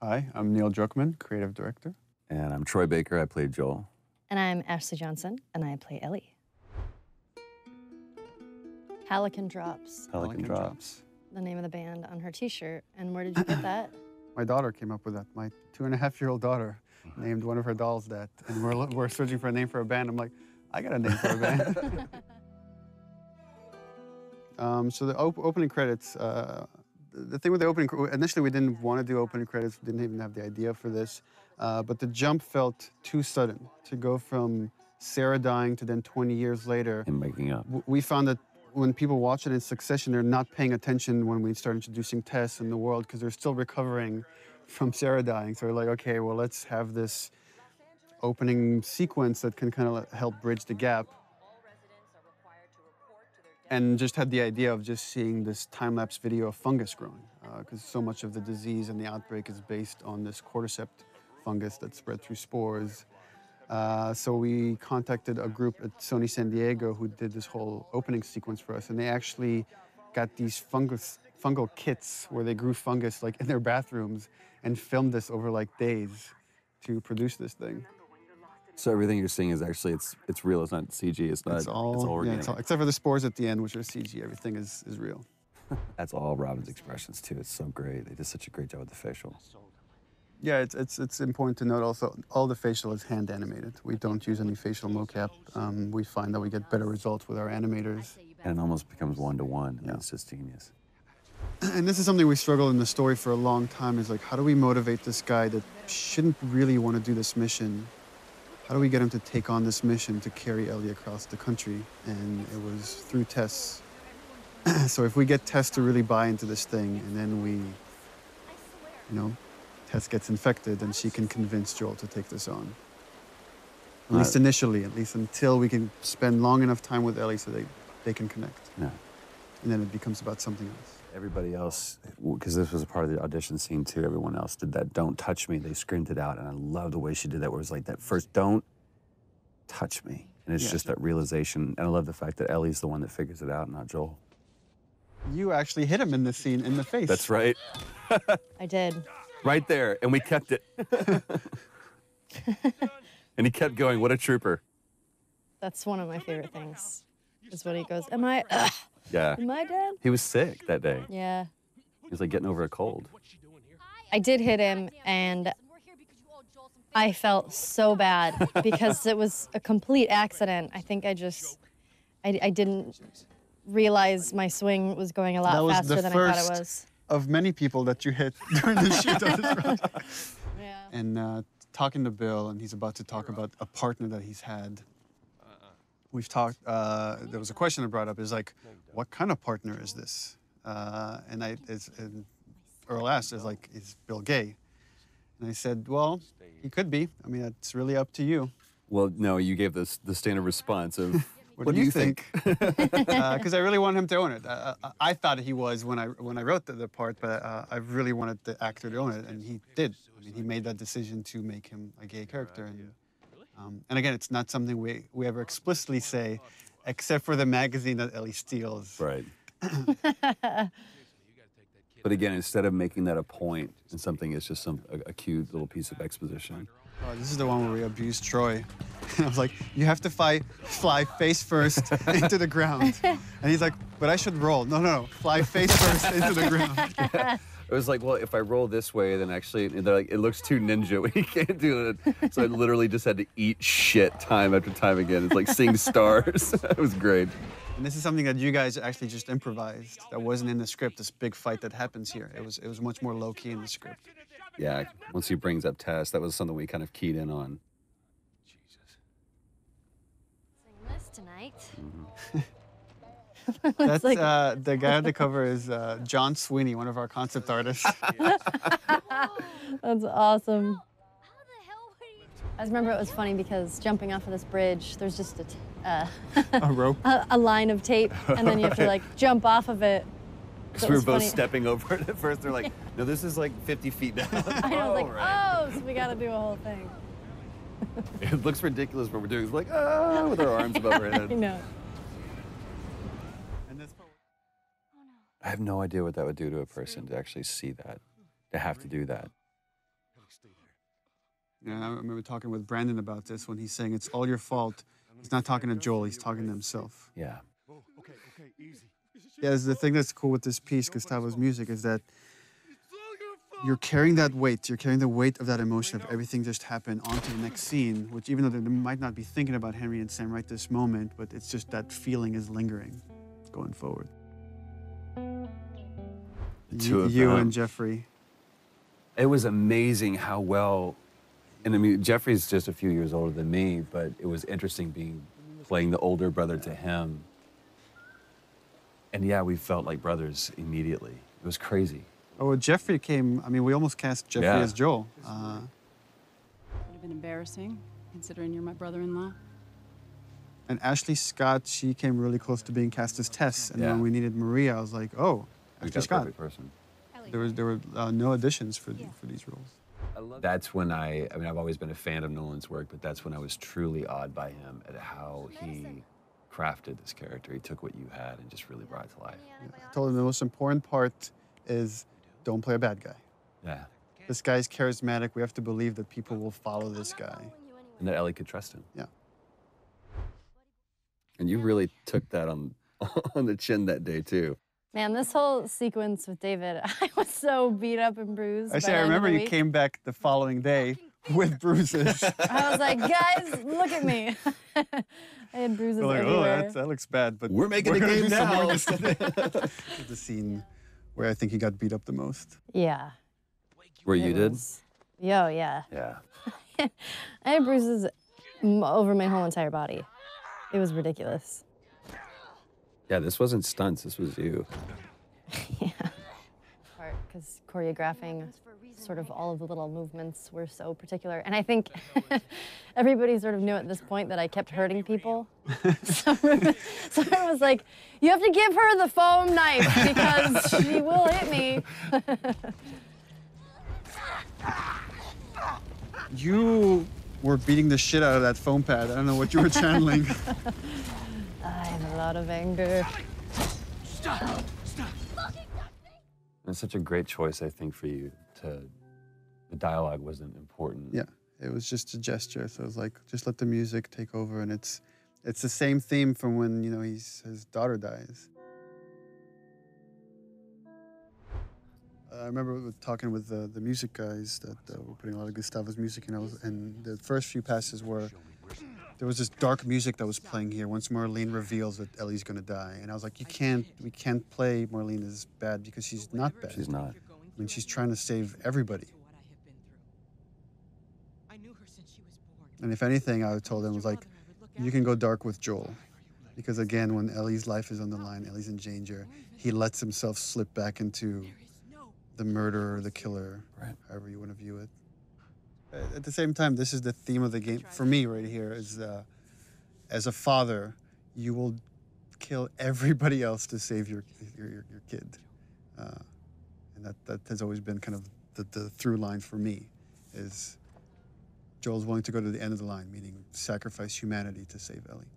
Hi, I'm Neil Druckmann, creative director. And I'm Troy Baker, I played Joel. And I'm Ashley Johnson, and I play Ellie. Pelican Drops. Pelican Drops. The name of the band on her t-shirt. And where did you get that? My daughter came up with that. My 2.5-year-old daughter named one of her dolls that. And we're searching for a name for a band. I'm like, I got a name for a band. So the opening credits, the thing with the opening, initially we didn't want to do opening credits, we didn't even have the idea for this, but the jump felt too sudden to go from Sarah dying to then 20 years later. And making up. We found that when people watch it in succession, they're not paying attention when we start introducing Tess in the world because they're still recovering from Sarah dying. So we're like, okay, well, let's have this opening sequence that can kind of help bridge the gap. And just had the idea of just seeing this time-lapse video of fungus growing, because so much of the disease and the outbreak is based on this cordyceps fungus that's spread through spores. So we contacted a group at Sony San Diego who did this whole opening sequence for us, and they actually got these fungal kits where they grew fungus like in their bathrooms and filmed this over like days to produce this thing. So everything you're seeing is actually, it's real, it's not CG, it's all organic. Yeah, except for the spores at the end, which are CG, everything is real. That's all Robin's expressions too, it's so great. They did such a great job with the facial. Yeah, it's important to note also, all the facial is hand animated. We don't use any facial mocap. We find that we get better results with our animators. And it almost becomes one-to-one, and it's just genius. And this is something we struggled in the story for a long time, is like, how do we motivate this guy that shouldn't really want to do this mission? How do we get him to take on this mission to carry Ellie across the country? And it was through Tess. So if we get Tess to really buy into this thing, and then we, Tess gets infected, and she can convince Joel to take this on. At least initially, at least until we can spend long enough time with Ellie so they can connect. Yeah. And then it becomes about something else. Everybody else, because this was a part of the audition scene too, everyone else did that "don't touch me," they screamed it out, and I love the way she did that, where it was like that first "don't touch me," and it's just that realization, and I love the fact that Ellie's the one that figures it out, not Joel. You actually hit him in this scene in the face. That's right. I did. Right there, and we kept it. And he kept going, what a trooper. That's one of my favorite things, is when he goes, am I dead? He was sick that day. Yeah. He was like getting over a cold. I did hit him, and I felt so bad because it was a complete accident. I think I didn't realize my swing was going a lot faster than I thought it was. Of many people that you hit during the shoot of this project. Yeah. And talking to Bill, and he's about to talk about a partner that he's had. We've talked, there was a question that brought up, is like, what kind of partner is this? And Earl asked, is Bill gay? And I said, well, he could be. I mean, it's really up to you. Well, no, you gave the standard response of, what do you think? Because I really want him to own it. I thought he was when I wrote the part, but I really wanted the actor to own it, and he did. I mean, he made that decision to make him a gay character. And again, it's not something we ever explicitly say, except for the magazine that Ellie steals. Right. But again, instead of making that a point and something, it's just a cute little piece of exposition. Oh, this is the one where we abused Troy. And I was like, you have to fly face first into the ground. And he's like, but I should roll. No, fly face first into the ground. Yeah. It was like, well, if I roll this way, then actually, they're like, it looks too ninja. We can't do it. So I literally just had to eat shit time after time again. It's like seeing stars. It was great. And this is something that you guys actually just improvised. That wasn't in the script, this big fight that happens here. It was much more low-key in the script. Yeah, once he brings up Tess, that was something we kind of keyed in on. Jesus. Sing this tonight. Mm-hmm. That's the guy on the cover is John Sweeney, one of our concept artists. That's awesome. I remember it was funny because jumping off of this bridge, there's just a rope, a line of tape, and then you have to like jump off of it. Because we were both stepping over it at first. They're like, no, this is like 50 feet down. I was like, oh, so we got to do a whole thing. It looks ridiculous what we're doing. It's like, ah, with our arms above our head. I know. I have no idea what that would do to a person to actually see that, to have to do that. Yeah, I remember talking with Brandon about this when he's saying it's all your fault. He's not talking to Joel, he's talking to himself. Yeah. Yeah, the thing that's cool with this piece, Gustavo's music, is that you're carrying that weight. You're carrying the weight of that emotion of everything just happened onto the next scene, which even though they might not be thinking about Henry and Sam right this moment, but it's just that feeling is lingering going forward. The two of you them. and Jeffrey. It was amazing how well, and I mean, Jeffrey's just a few years older than me, but it was interesting playing the older brother to him. And yeah, we felt like brothers immediately. It was crazy. Oh, well, Jeffrey came, I mean, we almost cast Jeffrey as Joel. Would have been embarrassing, considering you're my brother-in-law. And Ashley Scott, she came really close to being cast as Tess. And when we needed Maria, I was like, oh, Ashley Scott. Perfect person. There were no auditions for these roles. That's when I mean, I've always been a fan of Nolan's work, but that's when I was truly awed by him at how he crafted this character. He took what you had and just really brought it to life. Yeah. I told him the most important part is don't play a bad guy. Yeah. This guy's charismatic. We have to believe that people will follow this guy. And that Ellie could trust him. Yeah. And you really took that on the chin that day, too. Man, this whole sequence with David, I was so beat up and bruised. Actually, I remember you came back the following day with bruises. I was like, guys, look at me. I had bruises We're like, everywhere. oh, that looks bad, but we're making a gonna game do some now. more instead. The scene where I think he got beat up the most. Yeah. Where you did? Yo, yeah. Yeah. I had bruises over my whole entire body. It was ridiculous. Yeah, this wasn't stunts. This was you. Yeah. Because choreographing sort of all of the little movements were so particular. And I think everybody sort of knew at this point that I kept hurting people. So I was like, you have to give her the foam knife because she will hit me. You were beating the shit out of that foam pad. I don't know what you were channeling. I have a lot of anger. Stop! It's such a great choice, I think, for you to. The dialogue wasn't important. Yeah, it was just a gesture. So it was like, just let the music take over, and it's the same theme from when his daughter dies. I remember talking with the music guys that were putting a lot of Gustavo's music in, and the first few passes were. There was this dark music that was playing here once Marlene reveals that Ellie's gonna die. And I was like, we can't play Marlene as bad because she's not bad. She's not. I mean, she's trying to save everybody. And if anything, I told him, was like, you can go dark with Joel. Because again, when Ellie's life is on the line, Ellie's in danger, he lets himself slip back into the murderer, the killer, however you want to view it. At the same time, this is the theme of the game. For me right here is, as a father, you will kill everybody else to save your kid. And that has always been kind of the through line for me, is Joel's willing to go to the end of the line, meaning sacrifice humanity to save Ellie.